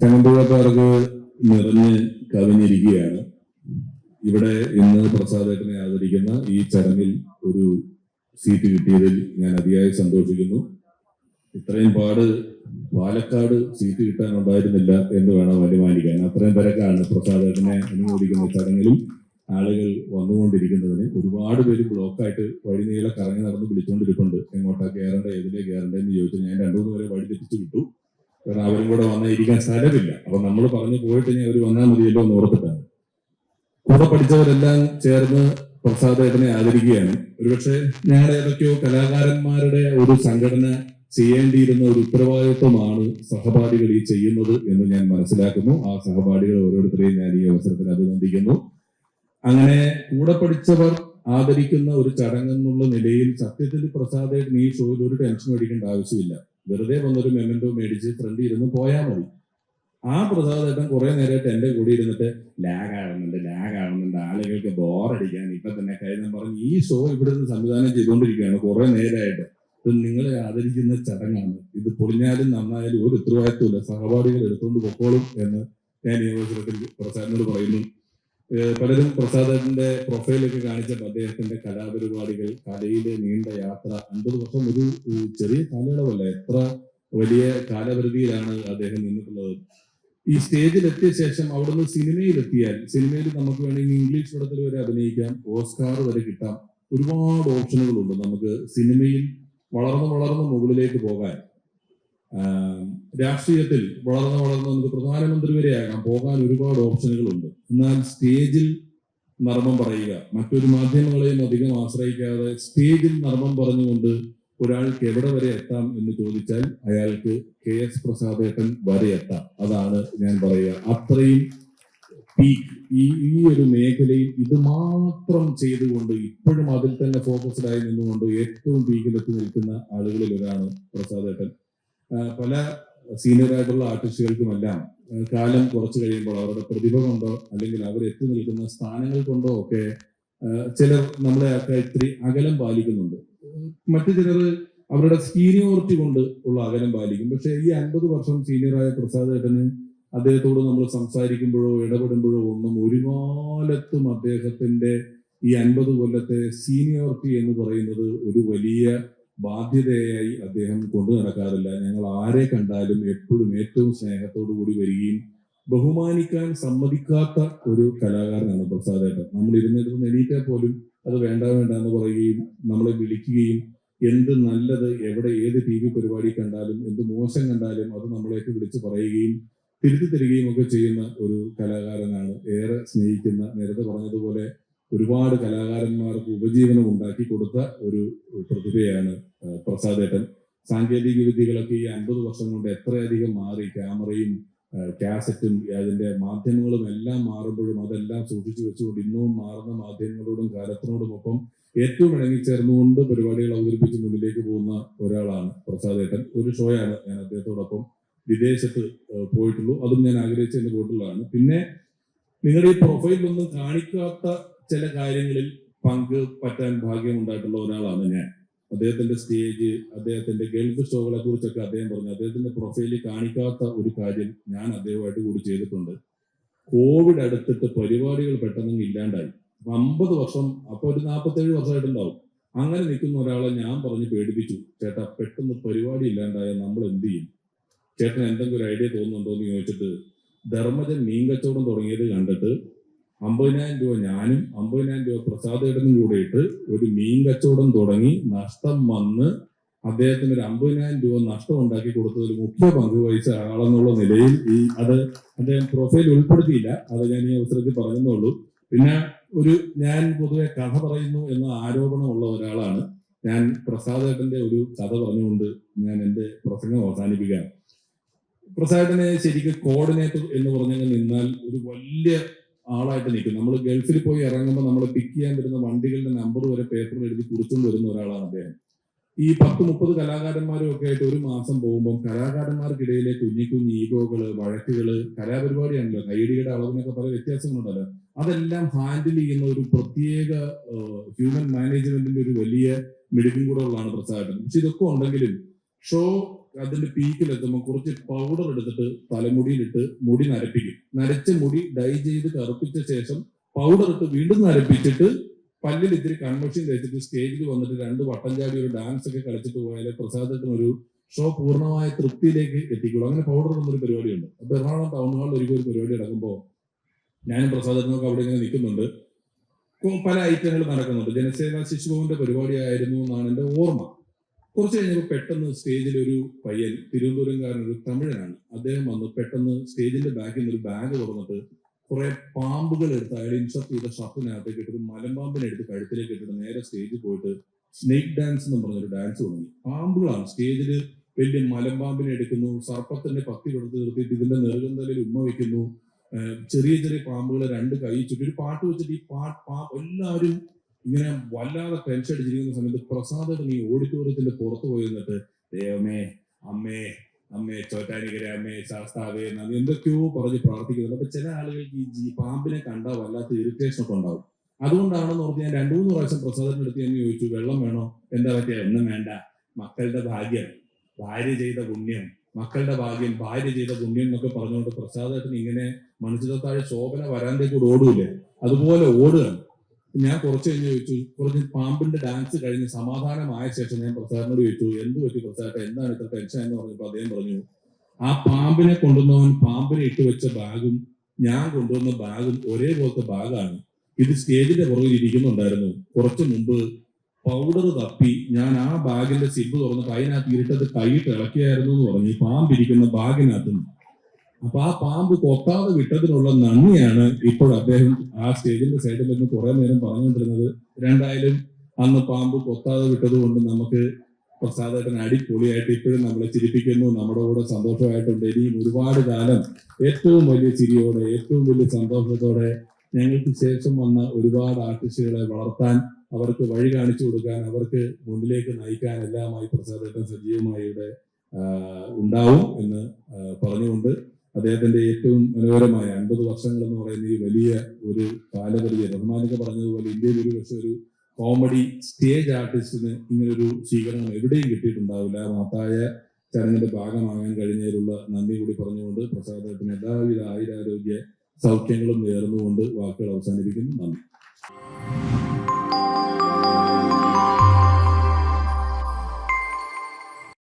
ചങ്ങമ്പുഴക്കാർക്ക് നിറഞ്ഞ് കവിഞ്ഞിരിക്കുകയാണ്. ഇവിടെ ഇന്ന് പ്രസാദേട്ടനെ ആദരിക്കുന്ന ഈ ചടങ്ങിൽ ഒരു സീറ്റ് കിട്ടിയതിൽ ഞാൻ അതിയായി സന്തോഷിക്കുന്നു. ഇത്രയും പാട് പാലക്കാട് സീറ്റ് കിട്ടാനുണ്ടായിരുന്നില്ല എന്ന് വേണം അനുമാനിക്കാൻ. അത്രയും തിരക്കാണ് പ്രസാദേട്ടനെ അനുമോദിക്കുന്ന ചടങ്ങിലും ആളുകൾ വന്നുകൊണ്ടിരിക്കുന്നതിന്. ഒരുപാട് പേര് ബ്ലോക്കായിട്ട് വഴിനീളെ കറങ്ങി നടന്ന് വിളിച്ചുകൊണ്ടിരിപ്പുണ്ട്. എങ്ങോട്ടാ കയറേണ്ട, ഏതിലേ കയറേണ്ടതെന്ന് ചോദിച്ചു. ഞാൻ 2-3 പേരെ വഴി തെറ്റിച്ചു വിട്ടു. കാരണം അവരും കൂടെ വന്നിരിക്കാൻ സ്ഥലമില്ല. അപ്പൊ നമ്മൾ പറഞ്ഞു പോയിട്ട് ഇനി അവർ വന്നാൽ മതിയല്ലോ എന്ന് ഓർത്തിട്ടാണ്. കൂടെ പഠിച്ചവരെല്ലാം ചേർന്ന് പ്രസാദേട്ടനെ ആദരിക്കുകയാണ്. ഒരുപക്ഷെ ഞങ്ങളുടെ ഏതൊക്കെയോ കലാകാരന്മാരുടെ ഒരു സംഘടന ചെയ്യേണ്ടിയിരുന്ന ഒരു ഉത്തരവാദിത്വമാണ് സഹപാഠികൾ ഈ ചെയ്യുന്നത് എന്ന് ഞാൻ മനസ്സിലാക്കുന്നു. ആ സഹപാഠികൾ ഓരോരുത്തരെയും ഞാൻ ഈ അവസരത്തിൽ അഭിനന്ദിക്കുന്നു. അങ്ങനെ കൂടെ പഠിച്ചവർ ആദരിക്കുന്ന ഒരു ചടങ്ങെന്നുള്ള നിലയിൽ സത്യത്തിൽ പ്രസാദേട്ടൻ ഈ ഷോയിൽ ഒരു ടെൻഷൻ മേടിക്കേണ്ട ആവശ്യമില്ല. വെറുതെ വന്നൊരു മെമന്റോ മേടിച്ച് ഫ്രണ്ടിൽ ഇരുന്ന് പോയാൽ മതി. ആ പ്രസാദേട്ടൻ കുറെ നേരമായിട്ട് എന്റെ കൂടെ ഇരുന്നിട്ട് ലാഗ് ആവുന്നുണ്ട്, ആളുകൾക്ക് ബോറടിക്കാൻ ഇപ്പൊ തന്നെ കഴിഞ്ഞ പറഞ്ഞ് ഈ ഷോ ഇവിടുന്ന് സംവിധാനം ചെയ്തുകൊണ്ടിരിക്കുകയാണ് കുറെ നേരമായിട്ട്. ഇത് നിങ്ങളെ ആദരിക്കുന്ന ചടങ്ങാണ്. ഇത് പൊളിഞ്ഞാലും നന്നായാലും ഒരു ഉത്തരവാദിത്വമില്ല, സഹപാഠികൾ എടുത്തുകൊണ്ട് പൊക്കോളും എന്ന് ഞാൻ ഈ അവസരത്തിൽ പ്രസാദിനോട് പറയുന്നു. പലരും പ്രസാദേട്ടന്റെ പ്രൊഫൈലൊക്കെ കാണിച്ചപ്പോൾ അദ്ദേഹത്തിന്റെ കലാപരിപാടികൾ, കലയിലെ നീണ്ട യാത്ര, 50 വർഷം ഒരു ചെറിയ കാലയളവല്ല, എത്ര വലിയ കാലപരിധിയിലാണ് അദ്ദേഹം നിന്നിട്ടുള്ളത്. ഈ സ്റ്റേജിലെത്തിയ ശേഷം അവിടുന്ന് സിനിമയിലെത്തിയാൽ, സിനിമയിൽ നമുക്ക് വേണമെങ്കിൽ ഇംഗ്ലീഷ് പടത്തിൽ വരെ അഭിനയിക്കാം, ഓസ്കാർ വരെ കിട്ടാം. ഒരുപാട് ഓപ്ഷനുകളുണ്ട് നമുക്ക് സിനിമയിൽ വളർന്ന് മുകളിലേക്ക് പോകാൻ. രാഷ്ട്രീയത്തിൽ വളർന്ന് നമുക്ക് പ്രധാനമന്ത്രി വരെ ആകാം, പോകാൻ ഒരുപാട് ഓപ്ഷനുകളുണ്ട്. എന്നാൽ സ്റ്റേജിൽ നർമ്മം പറയുക, മറ്റൊരു മാധ്യമങ്ങളെയും അധികം ആശ്രയിക്കാതെ സ്റ്റേജിൽ നർമ്മം പറഞ്ഞുകൊണ്ട് ഒരാൾക്ക് എവിടെ വരെ എത്താം എന്ന് ചോദിച്ചാൽ അയാൾക്ക് KS പ്രസാദേട്ടൻ വരെ എത്താം. അതാണ് ഞാൻ പറയുക. അത്രയും പീക്ക് ഈ ഒരു മേഖലയിൽ ഇത് മാത്രം ചെയ്തുകൊണ്ട് ഇപ്പോഴും അതിൽ തന്നെ ഫോക്കസ്ഡ് ആയി നിന്നുകൊണ്ട് ഏറ്റവും പീക്കിലെത്തി നിൽക്കുന്ന ആളുകളിൽ ഒരാളാണ് പ്രസാദേട്ടൻ. പല സീനിയറായിട്ടുള്ള ആർട്ടിസ്റ്റുകൾക്കുമെല്ലാം കാലം കുറച്ച് കഴിയുമ്പോൾ അവരുടെ പ്രതിഭ കൊണ്ടോ അല്ലെങ്കിൽ അവരെത്തി നിൽക്കുന്ന സ്ഥാനങ്ങൾ കൊണ്ടോ ഒക്കെ ചിലർ നമ്മളെ ഒക്കെ ഇത്തിരി അകലം പാലിക്കുന്നുണ്ട്. മറ്റു ചിലർ അവരുടെ സീനിയോറിറ്റി കൊണ്ട് ഉള്ള അകലം പാലിക്കും. പക്ഷെ ഈ 50 വർഷം സീനിയറായ പ്രസാദേട്ടന് അദ്ദേഹത്തോട് നമ്മൾ സംസാരിക്കുമ്പോഴോ ഇടപെടുമ്പോഴോ ഒന്നും ഒരു കാലത്തും അദ്ദേഹത്തിന്റെ ഈ 50 കൊല്ലത്തെ സീനിയോറിറ്റി എന്ന് പറയുന്നത് ഒരു വലിയ ബാധ്യതയായി അദ്ദേഹം കൊണ്ടു നടക്കാറില്ല. ഞങ്ങൾ ആരെ കണ്ടാലും എപ്പോഴും ഏറ്റവും സ്നേഹത്തോടു കൂടി വരികയും ബഹുമാനിക്കാൻ സമ്മതിക്കാത്ത ഒരു കലാകാരനാണ് പ്രസാദേട്ടൻ. നമ്മൾ ഇരുന്നിരുന്ന് എണീറ്റാൽ പോലും അത് വേണ്ട എന്ന് പറയുകയും നമ്മളെ വിളിക്കുകയും എന്ത് നല്ലത് എവിടെ ഏത് TV പരിപാടി കണ്ടാലും എന്ത് മോശം കണ്ടാലും അത് നമ്മളേക്ക് വിളിച്ച് പറയുകയും തിരുത്തി തരികയും ഒക്കെ ചെയ്യുന്ന ഒരു കലാകാരനാണ്. ഏറെ സ്നേഹിക്കുന്ന, നേരത്തെ പറഞ്ഞതുപോലെ ഒരുപാട് കലാകാരന്മാർക്ക് ഉപജീവനം ഉണ്ടാക്കി കൊടുത്ത ഒരു പ്രതിഭയാണ് പ്രസാദേട്ടൻ. സാങ്കേതിക വിദ്യകളൊക്കെ ഈ 50 വർഷം കൊണ്ട് എത്രയധികം മാറി. ക്യാമറയും കാസറ്റും അതിന്റെ മാധ്യമങ്ങളും എല്ലാം മാറുമ്പോഴും അതെല്ലാം സൂക്ഷിച്ചു വെച്ചുകൊണ്ട് ഇന്നും മാറുന്ന മാധ്യമങ്ങളോടും കാലത്തിനോടുമൊപ്പം ഏറ്റവും ഇണങ്ങിച്ചേർന്നുകൊണ്ട് പരിപാടികൾ അവതരിപ്പിച്ച് മുന്നിലേക്ക് പോകുന്ന ഒരാളാണ് പ്രസാദേട്ടൻ. ഒരു ഷോയാണ് ഞാൻ അദ്ദേഹത്തോടൊപ്പം വിദേശത്ത് പോയിട്ടുള്ളൂ. അതും ഞാൻ ആഗ്രഹിച്ചതിന് പോയിട്ടുള്ളതാണ്. പിന്നെ നിങ്ങളുടെ ഈ പ്രൊഫൈലൊന്നും കാണിക്കാത്ത ചില കാര്യങ്ങളിൽ പങ്ക് പറ്റാൻ ഭാഗ്യം ഉണ്ടായിട്ടുള്ള ഒരാളാണ് ഞാൻ. അദ്ദേഹത്തിന്റെ സ്റ്റേജ്, അദ്ദേഹത്തിന്റെ ഗൾഫ് ഷോകളെ കുറിച്ചൊക്കെ അദ്ദേഹം പറഞ്ഞു. അദ്ദേഹത്തിന്റെ പ്രൊഫൈലിൽ കാണിക്കാത്ത ഒരു കാര്യം ഞാൻ അദ്ദേഹമായിട്ട് കൂടി ചെയ്തിട്ടുണ്ട്. കോവിഡ് അടുത്തിട്ട് പരിപാടികൾ പെട്ടെന്ന് ഇല്ലാണ്ടായി. 50 വർഷം, അപ്പൊ ഒരു 47 വർഷമായിട്ടുണ്ടാവും. അങ്ങനെ നിൽക്കുന്ന ഒരാളെ ഞാൻ പറഞ്ഞ് പേടിപ്പിച്ചു. ചേട്ടാ, പെട്ടെന്ന് പരിപാടി ഇല്ലാണ്ടായ നമ്മൾ എന്ത് ചെയ്യും? ചേട്ടൻ എന്തെങ്കിലും ഒരു ഐഡിയ തോന്നുന്നുണ്ടോ എന്ന് ചോദിച്ചിട്ട് ധർമ്മജൻ മീൻ കച്ചവടം തുടങ്ങിയത് കണ്ടിട്ട് 50,000 രൂപ ഞാനും 50,000 രൂപ പ്രസാദേട്ടനും കൂടെ ഇട്ട് ഒരു മീൻ കച്ചവടം തുടങ്ങി നഷ്ടം വന്ന് അദ്ദേഹത്തിന് ഒരു 50,000 രൂപ നഷ്ടം ഉണ്ടാക്കി കൊടുത്തതിൽ മുഖ്യ പങ്ക് വഹിച്ച ആളെന്നുള്ള നിലയിൽ അത് അദ്ദേഹം പ്രൊഫൈൽ ഉൾപ്പെടുത്തിയില്ല. അത് ഞാൻ ഈ അവസരത്തിൽ പറഞ്ഞെന്നുള്ളൂ. പിന്നെ ഞാൻ പൊതുവെ കഥ പറയുന്നു എന്ന ആരോപണമുള്ള ഒരാളാണ് ഞാൻ. പ്രസാദേട്ടന്റെ ഒരു കഥ പറഞ്ഞുകൊണ്ട് ഞാൻ എന്റെ പ്രസംഗം അവസാനിപ്പിക്കാം. പ്രസാദേട്ടനെ ശരിക്കും കോർഡിനേറ്റർ എന്ന് പറഞ്ഞാൽ നിന്നാൽ ഒരു വലിയ ആളായിട്ട് നിൽക്കും. നമ്മൾ ഗൾഫിൽ പോയി ഇറങ്ങുമ്പോൾ നമ്മളെ പിക്ക് ചെയ്യാൻ വരുന്ന വണ്ടികളുടെ നമ്പർ വരെ പേപ്പറിൽ എഴുതി കുറിച്ചുകൊണ്ട് വരുന്ന ഒരാളാണ് അദ്ദേഹം. ഈ 10-30 കലാകാരന്മാരും ഒക്കെ ആയിട്ട് ഒരു മാസം പോകുമ്പോൾ കലാകാരന്മാർക്കിടയിലെ കുഞ്ഞു ഈഗോകള്, വഴക്കുകള്, കലാപരിപാടിയാണല്ലോ, കൈഡിയുടെ അളവിനൊക്കെ പല വ്യത്യാസങ്ങളുണ്ടല്ലോ, അതെല്ലാം ഹാൻഡിൽ ചെയ്യുന്ന ഒരു പ്രത്യേക ഹ്യൂമൻ മാനേജ്മെന്റിന്റെ ഒരു വലിയ മിടുക്കും കൂടെ ഉള്ളതാണ് പ്രസാദേട്ടൻ. പക്ഷെ ഇതൊക്കെ ഉണ്ടെങ്കിലും ഷോ അതിന്റെ പീക്കിലെത്തുമ്പോൾ കുറച്ച് പൗഡർ എടുത്തിട്ട് തലമുടിയിലിട്ട് മുടി നരപ്പിക്കും. നരച്ച മുടി ഡൈ ചെയ്ത് കറുപ്പിച്ച ശേഷം പൗഡർ ഇട്ട് വീണ്ടും നരപ്പിച്ചിട്ട് പല്ലിൽ ഇത്തിരി കൺമഷീൻ തേച്ചിട്ട് സ്റ്റേജിൽ വന്നിട്ട് 2 വട്ടം ചാടി ഒരു ഡാൻസ് ഒക്കെ കളിച്ചിട്ട് പോയാലേ പ്രസാദത്തിന് ഒരു ഷോ പൂർണ്ണമായ തൃപ്തിയിലേക്ക് എത്തിക്കുള്ളൂ. അങ്ങനെ പൗഡർ എന്നൊരു പരിപാടിയുണ്ട്. അപ്പൊ എറണാകുളം ടൗൺ ഹാളിൽ ഒരിക്കൽ ഒരു പരിപാടി നടക്കുമ്പോൾ ഞാനും പ്രസാദത്തിനൊക്കെ അവിടെ ഇങ്ങനെ നിൽക്കുന്നുണ്ട്. പല ഐറ്റങ്ങൾ നടക്കുന്നുണ്ട്. ജനസേവാ ശിശുഭവന്റെ പരിപാടിയായിരുന്നു എന്നാണ് എന്റെ ഓർമ്മ. കുറച്ച് കഴിഞ്ഞപ്പോൾ പെട്ടെന്ന് സ്റ്റേജിൽ ഒരു പയ്യൻ, തിരുവനന്തപുരംകാരൻ, ഒരു തമിഴനാണ്, അദ്ദേഹം വന്ന് പെട്ടെന്ന് സ്റ്റേജിന്റെ ബാക്കിൽ നിന്ന് ഒരു ബാഗ് തുറന്നിട്ട് കുറെ പാമ്പുകൾ എടുത്ത് അയാൾ ഇൻസർട്ട് ചെയ്ത ഷർട്ടിനകത്തേക്ക് ഇട്ടിട്ട് മലമ്പാമ്പിനെ എടുത്ത് കഴുത്തിലേക്ക് ഇട്ടിട്ട് നേരെ സ്റ്റേജിൽ പോയിട്ട് സ്നേക്ക് ഡാൻസ് എന്ന് പറഞ്ഞൊരു ഡാൻസ് തുടങ്ങി. പാമ്പുകളാണ് സ്റ്റേജിൽ, വലിയ മലമ്പാമ്പിനെ എടുക്കുന്നു, സർപ്പത്തിന്റെ പത്തി കൊടുത്ത് നിർത്തിയിട്ട് ഇതിന്റെ നെറുകന്തലിൽ ഉമ്മ വെക്കുന്നു, ചെറിയ ചെറിയ പാമ്പുകളെ 2 കൈ ചുറ്റി ഒരു പാട്ട് വെച്ചിട്ട് ഈ എല്ലാവരും ഇങ്ങനെ വല്ലാതെ ടെൻഷൻ അടിച്ചിരിക്കുന്ന സമയത്ത് പ്രസാദം ഈ ഓഡിറ്റോറിയത്തിന്റെ പുറത്ത് പോയി നിന്നിട്ട് ദൈവമേ, അമ്മേ, അമ്മേ ചോറ്റാനിക്കര, അമ്മേ ശാസ്താവേ നന്ദി എന്തൊക്കെയോ പറഞ്ഞ് പ്രാർത്ഥിക്കുന്നുണ്ട്. അപ്പൊ ചില ആളുകൾക്ക് ഈ പാമ്പിനെ കണ്ടാൽ വല്ലാത്ത ഇറിറ്റേഷൻ ഒക്കെ ഉണ്ടാവും. അതുകൊണ്ടാണെന്ന് പറഞ്ഞ് ഞാൻ 2-3 പ്രാവശ്യം പ്രസാദത്തിന്റെ അടുത്ത് ഞാൻ ചോദിച്ചു, വെള്ളം വേണോ? എന്താ പറ്റിയ? ഒന്നും വേണ്ട, മക്കളുടെ ഭാഗ്യം, ഭാര്യ ചെയ്ത പുണ്യം, മക്കളുടെ ഭാഗ്യം, ഭാര്യ ചെയ്ത പുണ്യം എന്നൊക്കെ പറഞ്ഞുകൊണ്ട് പ്രസാദത്തിന് ഇങ്ങനെ മനുഷ്യത്താഴെ ശോഭന വരാന്തേക്ക് കൂടെ ഓടൂലേ, അതുപോലെ ഓടുകയാണ്. ഞാൻ കുറച്ച് കഴിഞ്ഞ് ചോദിച്ചു, കുറച്ച് പാമ്പിന്റെ ഡാൻസ് കഴിഞ്ഞ് സമാധാനമായ ശേഷം ഞാൻ പ്രസാദിനോട് ചോദിച്ചു, എന്ത് പറ്റി പ്രസാദ, എന്താണ് ഇത്ര ടെൻഷൻ എന്ന് പറഞ്ഞപ്പോൾ അദ്ദേഹം പറഞ്ഞു, ആ പാമ്പിനെ കൊണ്ടുവന്നവൻ പാമ്പിനെ ഇട്ട് വെച്ച ബാഗും ഞാൻ കൊണ്ടുവന്ന ബാഗും ഒരേപോലത്തെ ബാഗാണ്. ഇത് സ്റ്റേജിന്റെ പുറകിൽ ഇരിക്കുന്നുണ്ടായിരുന്നു. കുറച്ചു മുമ്പ് പൗഡർ തപ്പി ഞാൻ ആ ബാഗിന്റെ സിബ് തുറന്നിട്ട് അതിനകത്ത് ഇരുട്ടത്ത് കൈയിട്ട് ഇളക്കിയായിരുന്നു എന്ന് പറഞ്ഞു, ഈ പാമ്പിരിക്കുന്ന ബാഗിനകത്തും. അപ്പൊ ആ പാമ്പ് കൊത്താതെ വിട്ടതിനുള്ള നന്ദിയാണ് ഇപ്പോൾ അദ്ദേഹം ആ സ്റ്റേജിന്റെ സൈഡിൽ നിന്ന് കുറെ നേരം പറഞ്ഞുകൊണ്ടിരുന്നത്. രണ്ടായാലും അന്ന് പാമ്പ് കൊത്താതെ വിട്ടത് കൊണ്ട് നമുക്ക് പ്രസാദേട്ടൻ അടിപൊളിയായിട്ട് ഇപ്പോഴും നമ്മളെ ചിരിപ്പിക്കുന്നു, നമ്മുടെ കൂടെ സന്തോഷമായിട്ടുണ്ട്. ഇനിയും ഒരുപാട് കാലം ഏറ്റവും വലിയ ചിരിയോടെ, ഏറ്റവും വലിയ സന്തോഷത്തോടെ ഞങ്ങൾക്ക് ശേഷം വന്ന ഒരുപാട് ആർട്ടിസ്റ്റുകളെ വളർത്താൻ, അവർക്ക് വഴി കാണിച്ചു കൊടുക്കാൻ, അവർക്ക് മുന്നിലേക്ക് നയിക്കാൻ എല്ലാമായി പ്രസാദേട്ടൻ സജീവമായി ഇവിടെ ഉണ്ടാവും എന്ന് പറഞ്ഞുകൊണ്ട് അദ്ദേഹത്തിന്റെ ഏറ്റവും മനോഹരമായ 50 വർഷങ്ങൾ എന്ന് പറയുന്ന ഈ വലിയ ഒരു കാലപരിധി, റഹ്മാനൊക്കെ പറഞ്ഞതുപോലെ ഇന്ത്യയിൽ ഒരു പക്ഷെ ഒരു കോമഡി സ്റ്റേജ് ആർട്ടിസ്റ്റിന് ഇങ്ങനൊരു സ്വീകരണം എവിടെയും കിട്ടിയിട്ടുണ്ടാവില്ല. മഹത്തായ ചടങ്ങിന്റെ ഭാഗമാകാൻ കഴിഞ്ഞതിലുള്ള നന്ദി കൂടി പറഞ്ഞുകൊണ്ട് പ്രസാദേട്ടന് എല്ലാവിധ ആയുരാരോഗ്യ സൗഖ്യങ്ങളും നേർന്നുകൊണ്ട് വാക്കുകൾ അവസാനിപ്പിക്കുന്നു. നന്ദി.